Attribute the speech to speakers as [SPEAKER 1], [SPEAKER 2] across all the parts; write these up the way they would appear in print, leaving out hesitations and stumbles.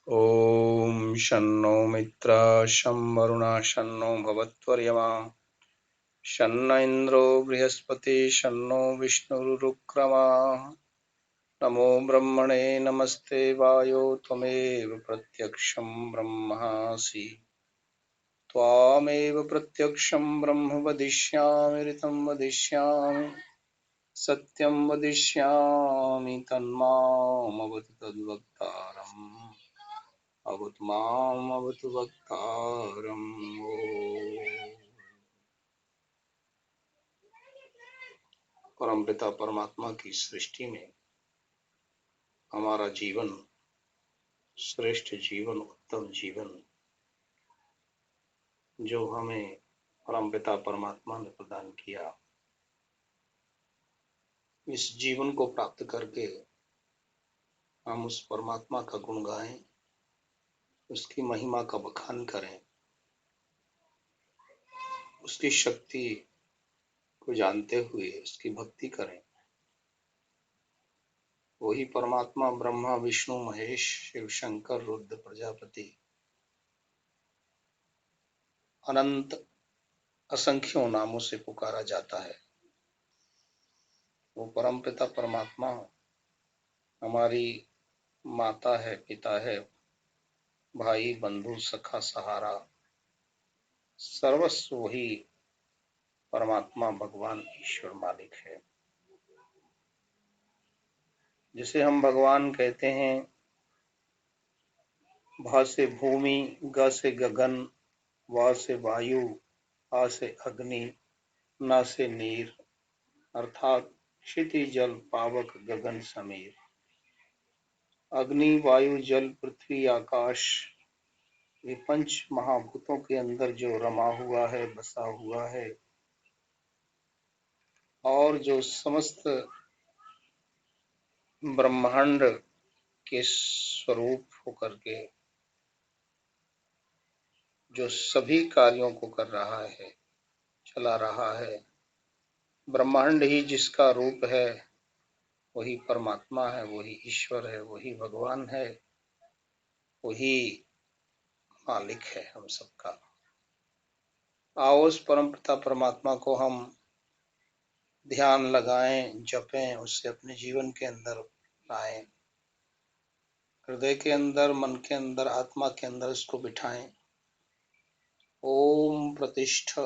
[SPEAKER 1] ॐ शन्नो मित्रः शं वरुणः शन्नो भवत्वर्यमा शन्न इन्द्रो बृहस्पतिः शन्नो विष्णुरुक्रमा। नमो ब्रह्मणे नमस्ते वायो त्वमेव प्रत्यक्षं ब्रह्मासि। त्वामेव प्रत्यक्षं ब्रह्म वदिष्यामि ऋतं वदिष्यामि सत्यं वदिष्यामि तन्मामवतु तद्वक्तारम् अवतु माम् अवतु वक्तारम्। परमपिता परमात्मा की सृष्टि में हमारा जीवन श्रेष्ठ जीवन, उत्तम जीवन जो हमें परमपिता परमात्मा ने प्रदान किया, इस जीवन को प्राप्त करके हम उस परमात्मा का गुण गाएं, उसकी महिमा का बखान करें, उसकी शक्ति को जानते हुए उसकी भक्ति करें। वही परमात्मा ब्रह्मा विष्णु महेश शिव शंकर रुद्र प्रजापति अनंत असंख्यों नामों से पुकारा जाता है। वो परमपिता परमात्मा हमारी माता है, पिता है, भाई बंधु सखा सहारा, सर्वस्व वही परमात्मा भगवान ईश्वर मालिक है, जिसे हम भगवान कहते हैं। भ से भूमि, ग से गगन, व से वायु, आ से अग्नि, न से नीर, अर्थात क्षिति जल पावक गगन समीर। अग्नि वायु जल पृथ्वी आकाश, ये पंच महाभूतों के अंदर जो रमा हुआ है, बसा हुआ है, और जो समस्त ब्रह्मांड के स्वरूप होकर के जो सभी कार्यों को कर रहा है, चला रहा है, ब्रह्मांड ही जिसका रूप है, वही परमात्मा है, वही ईश्वर है, वही भगवान है, वही मालिक है हम सबका। आओ उस परमपिता परमात्मा को हम ध्यान लगाएं, जपें, उससे अपने जीवन के अंदर लाएं, हृदय के अंदर, मन के अंदर, आत्मा के अंदर उसको बिठाएं। ओम प्रतिष्ठ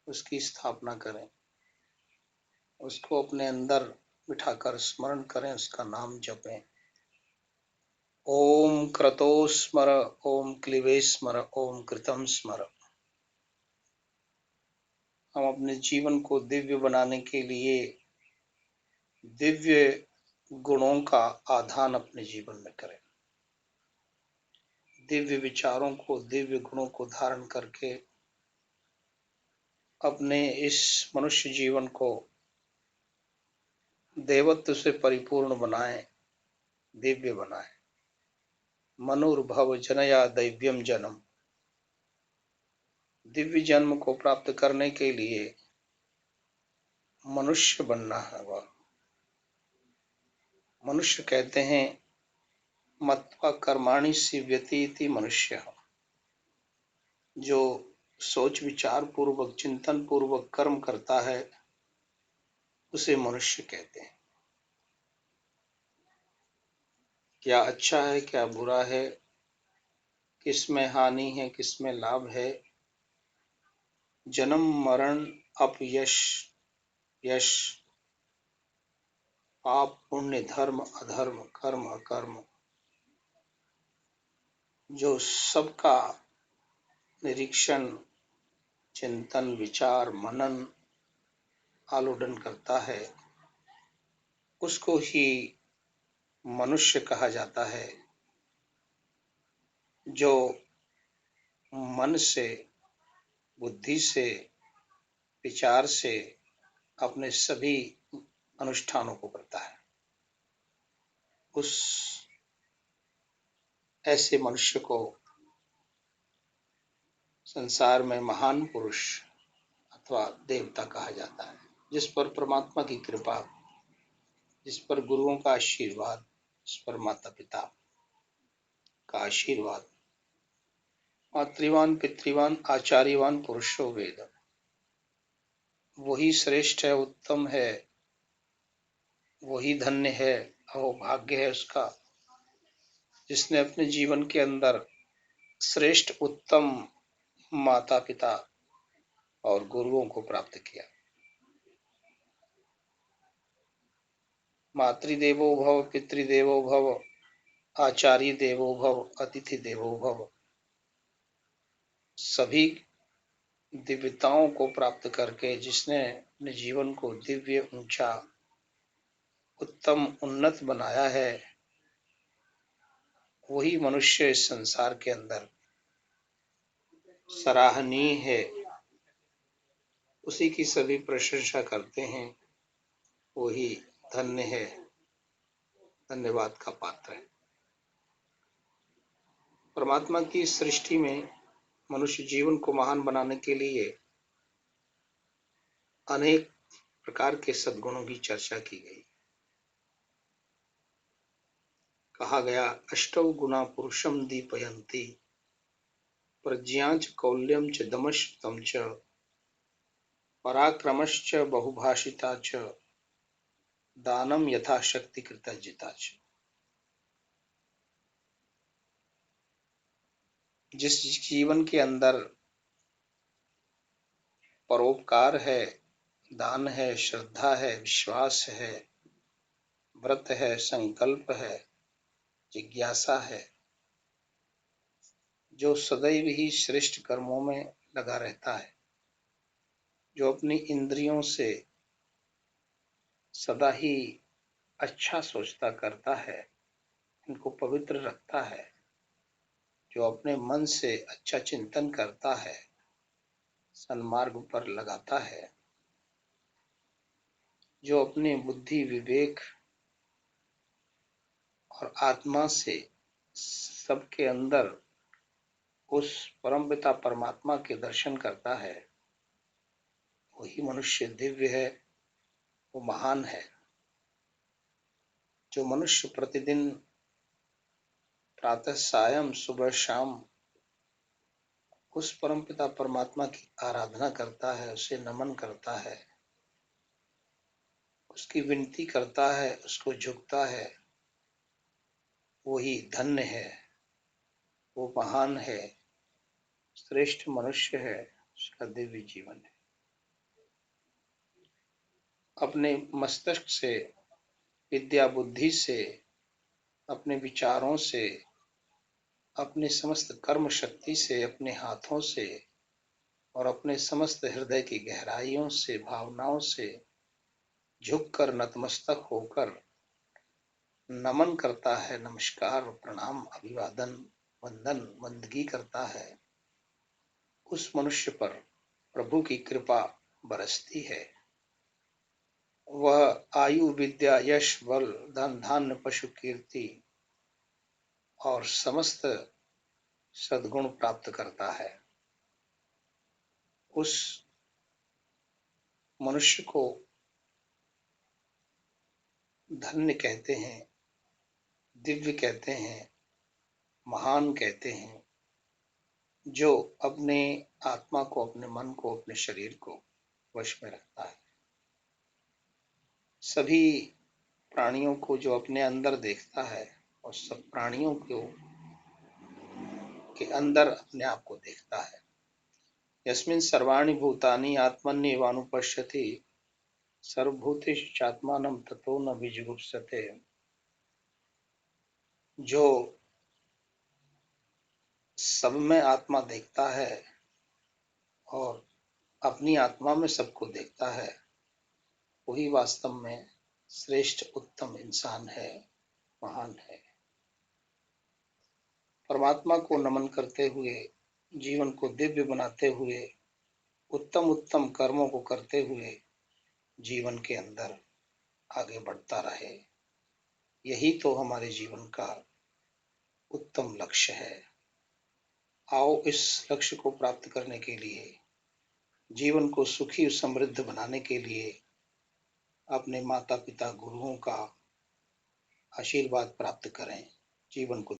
[SPEAKER 1] उसकी स्थापना करें, उसको अपने अंदर बिठाकर स्मरण करें, उसका नाम जपें। ओम क्रतो स्मर, ओम क्लीवे स्मर, ओम कृतम स्मर। हम अपने जीवन को दिव्य बनाने के लिए दिव्य गुणों का आधान अपने जीवन में करें। दिव्य विचारों को, दिव्य गुणों को धारण करके अपने इस मनुष्य जीवन को देवत्व से परिपूर्ण बनाएं, दिव्य बनाएं। मनुर्भव जनया दैव्यम जन्म, दिव्य जन्म को प्राप्त करने के लिए मनुष्य बनना है। वह मनुष्य कहते हैं मत्वा कर्माणि सिव्यति मनुष्य, जो सोच विचार पूर्वक, चिंतन पूर्वक कर्म करता है, उसे मनुष्य कहते हैं। क्या अच्छा है, क्या बुरा है, किसमें हानि है, किसमें लाभ है, जन्म मरण, अपयश यश, पाप पुण्य, धर्म अधर्म, कर्म अकर्म, जो सबका निरीक्षण, चिंतन, विचार, मनन, आलोडन करता है, उसको ही मनुष्य कहा जाता है। जो मन से, बुद्धि से, विचार से अपने सभी अनुष्ठानों को करता है, उस ऐसे मनुष्य को संसार में महान पुरुष अथवा देवता कहा जाता है। जिस पर परमात्मा की कृपा, जिस पर गुरुओं का आशीर्वाद, जिस पर माता पिता का आशीर्वाद। मातृवान पितृवान आचार्यवान पुरुषो वेद, वही श्रेष्ठ है, उत्तम है, वही धन्य है, अहोभाग्य है उसका जिसने अपने जीवन के अंदर श्रेष्ठ उत्तम माता पिता और गुरुओं को प्राप्त किया। मातृदेवो भव, पितृदेवो भव, आचार्य देवो भव, अतिथि देवो भव, सभी दिव्यताओं को प्राप्त करके जिसने अपने जीवन को दिव्य, ऊंचा, उत्तम, उन्नत बनाया है, वही मनुष्य इस संसार के अंदर सराहनीय है, उसी की सभी प्रशंसा करते हैं, वही धन्य है, धन्यवाद का पात्र है। परमात्मा की सृष्टि में मनुष्य जीवन को महान बनाने के लिए अनेक प्रकार के सद्गुणों की चर्चा की गई। कहा गया अष्टौ गुणा पुरुषम दीपयन्ति, प्रज्ञाच कौल्यम च दमश्तम च पराक्रमश्च बहुभाषिता च दानम यथाशक्ति कृतज्ञता च। जिस जीवन के अंदर परोपकार है, दान है, श्रद्धा है, विश्वास है, व्रत है, संकल्प है, जिज्ञासा है, जो सदैव ही श्रेष्ठ कर्मों में लगा रहता है, जो अपनी इंद्रियों से सदा ही अच्छा सोचता करता है, इनको पवित्र रखता है, जो अपने मन से अच्छा चिंतन करता है, सन्मार्ग पर लगाता है, जो अपनी बुद्धि, विवेक और आत्मा से सबके अंदर उस परमपिता परमात्मा के दर्शन करता है, वही मनुष्य दिव्य है, वो महान है। जो मनुष्य प्रतिदिन प्रातः सायं सुबह शाम उस परमपिता परमात्मा की आराधना करता है, उसे नमन करता है, उसकी विनती करता है, उसको झुकता है, वही धन्य है, वो महान है, श्रेष्ठ मनुष्य है, उसका दिव्य जीवन है। अपने मस्तिष्क से, विद्या बुद्धि से, अपने विचारों से, अपने समस्त कर्म शक्ति से, अपने हाथों से और अपने समस्त हृदय की गहराइयों से, भावनाओं से झुककर, नतमस्तक होकर नमन करता है, नमस्कार, प्रणाम, अभिवादन, वंदन, वंदगी करता है, उस मनुष्य पर प्रभु की कृपा बरसती है। वह आयु, विद्या, यश, बल, धन, धान्य, पशु, कीर्ति और समस्त सद्गुण प्राप्त करता है। उस मनुष्य को धन्य कहते हैं, दिव्य कहते हैं, महान कहते हैं, जो अपने आत्मा को, अपने मन को, अपने शरीर को वश में रखता है। सभी प्राणियों को जो अपने अंदर देखता है और सब प्राणियों को के अंदर अपने आप को देखता है। यस्मिन् सर्वाणि भूतानि आत्मन्येवानुपश्यति सर्वभूतेषु चात्मानं ततो न विजुगुप्सते। जो सब में आत्मा देखता है और अपनी आत्मा में सबको देखता है, वही वास्तव में श्रेष्ठ उत्तम इंसान है, महान है। परमात्मा को नमन करते हुए, जीवन को दिव्य बनाते हुए, उत्तम उत्तम कर्मों को करते हुए जीवन के अंदर आगे बढ़ता रहे, यही तो हमारे जीवन का उत्तम लक्ष्य है। आओ इस लक्ष्य को प्राप्त करने के लिए, जीवन को सुखी समृद्ध बनाने के लिए अपने माता पिता गुरुओं का आशीर्वाद प्राप्त करें, जीवन को